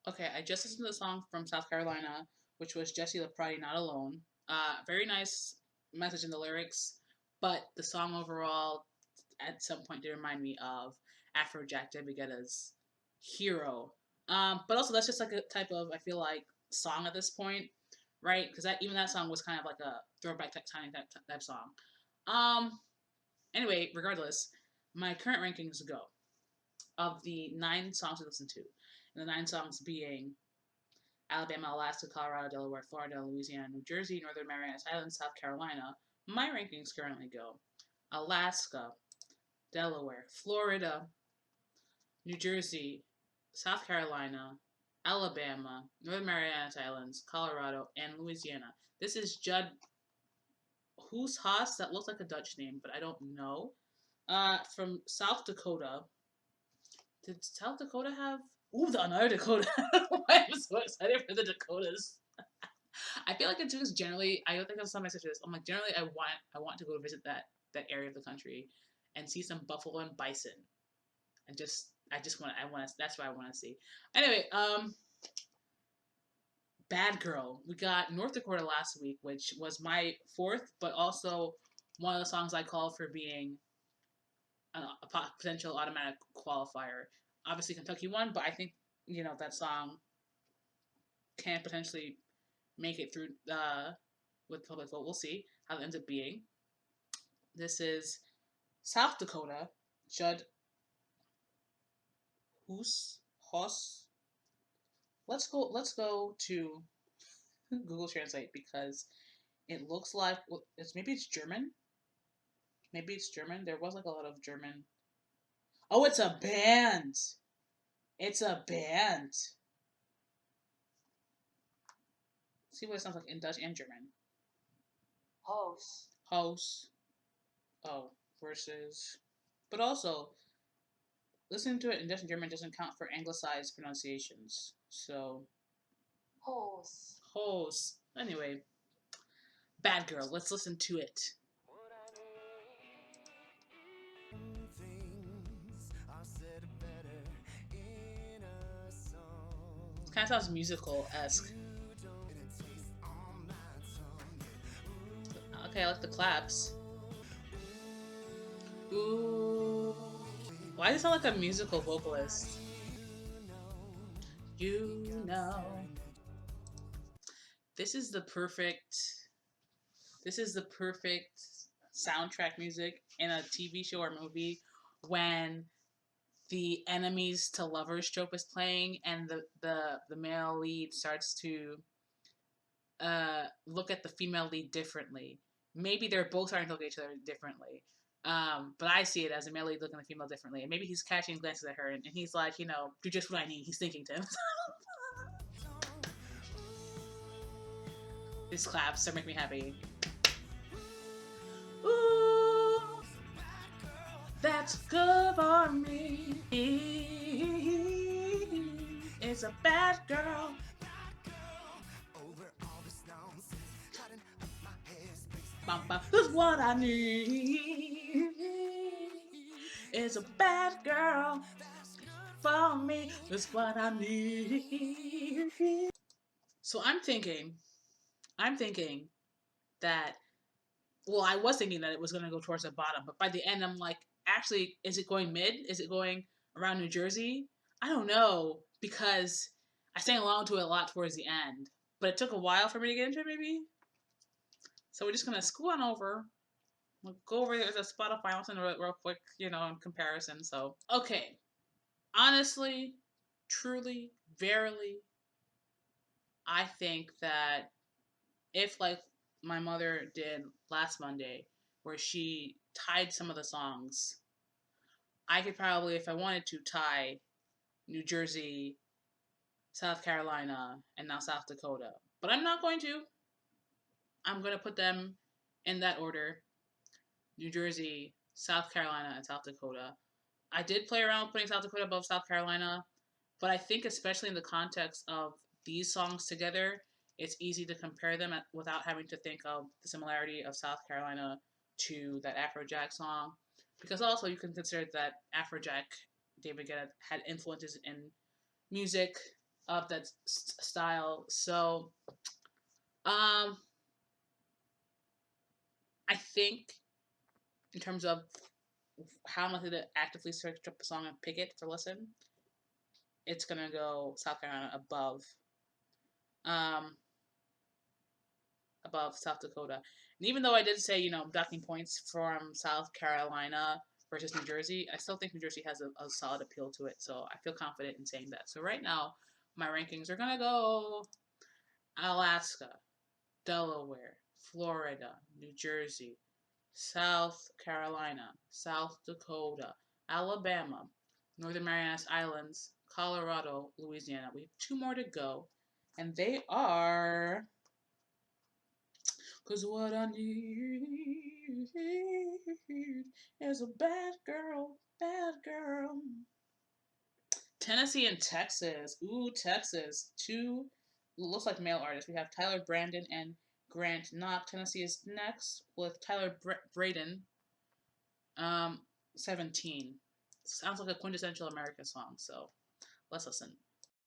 Okay, I just listened to the song from South Carolina, which was Jesse LaPrati, Not Alone. Very nice message in the lyrics, but the song overall at some point did remind me of Afrojack David Guetta's Hero. But also that's just like a type of, I feel like, song at this point, right? Because that even that song was kind of like a throwback type song. Um. Anyway, regardless, my current rankings go of the 9 songs we listened to, and the 9 songs being Alabama, Alaska, Colorado, Delaware, Florida, Louisiana, New Jersey, Northern Mariana Islands, South Carolina. My rankings currently go Alaska, Delaware, Florida, New Jersey, South Carolina, Alabama, Northern Mariana Islands, Colorado, and Louisiana. This is Judd Who's Haas. That looks like a Dutch name, but I don't know. From South Dakota. Did South Dakota have? Ooh, the another Dakota. I'm so excited for the Dakotas. I feel like it's just generally. I don't think I've somebody such as. I'm like generally, I want to go visit that area of the country, and see some buffalo and bison, and just I want to. That's what I want to see. Anyway, Bad Girl. We got North Dakota last week, which was my fourth, but also one of the songs I called for being a potential automatic qualifier. Obviously, Kentucky won, but I think that song can potentially make it through with public vote. We'll see how it ends up being. This is South Dakota. Judd Hoss. Let's go to Google Translate because it looks like maybe it's German. Maybe it's German. There was like a lot of German. Oh, it's a band. It's a band. See what it sounds like in Dutch and German. House. House. Oh, versus. But also, listening to it in Dutch and German doesn't count for anglicized pronunciations. So, House. Hose. Anyway, Bad Girl. Let's listen to it. It kind of sounds musical esque. Okay, I like the claps. Ooh. Why does it sound like a musical vocalist? You know. This is the perfect. This is the perfect soundtrack music in a TV show or movie when the enemies to lovers trope is playing and the male lead starts to look at the female lead differently. Maybe they're both starting to look at each other differently. But I see it as a male lead looking at the female differently. And maybe he's catching glances at her and he's like, do just what I need. He's thinking to him. These claps are making me happy. Ooh, that's good for me. It's a bad girl. That's what I need. It's a bad girl for me. That's what I need. So I'm thinking that, well, I was thinking that it was going to go towards the bottom, but by the end, I'm like, actually, is it going mid? Is it going around New Jersey? I don't know because I sang along to it a lot towards the end, but it took a while for me to get into it, maybe. So we're just gonna scoot on over. We'll go over there to Spotify, listen to it real quick, in comparison. So okay, honestly, truly, verily, I think that if like my mother did last Monday, where she tied some of the songs, I could probably, if I wanted to, tie New Jersey, South Carolina, and now South Dakota. But I'm not going to. I'm going to put them in that order: New Jersey, South Carolina, and South Dakota. I did play around with putting South Dakota above South Carolina, but I think especially in the context of these songs together, it's easy to compare them without having to think of the similarity of South Carolina to that Afrojack song. Because also you can consider that Afrojack, David Guetta, had influences in music of that style. So, um, I think in terms of how I'm likely to actively search up a song and pick it for listen, it's gonna go South Carolina um, above South Dakota. And even though I did say, docking points from South Carolina versus New Jersey, I still think New Jersey has a solid appeal to it. So I feel confident in saying that. So right now, my rankings are gonna go Alaska, Delaware, Florida, New Jersey, South Carolina, South Dakota, Alabama, Northern Marianas Islands, Colorado, Louisiana. We have two more to go, and they are. Cause what I need is a bad girl, bad girl. Tennessee and Texas. Ooh, Texas. Two looks like male artists. We have Tyler Brandon and Grant Knock. Tennessee is next with Tyler Braden. 17. Sounds like a quintessential America song, so let's listen.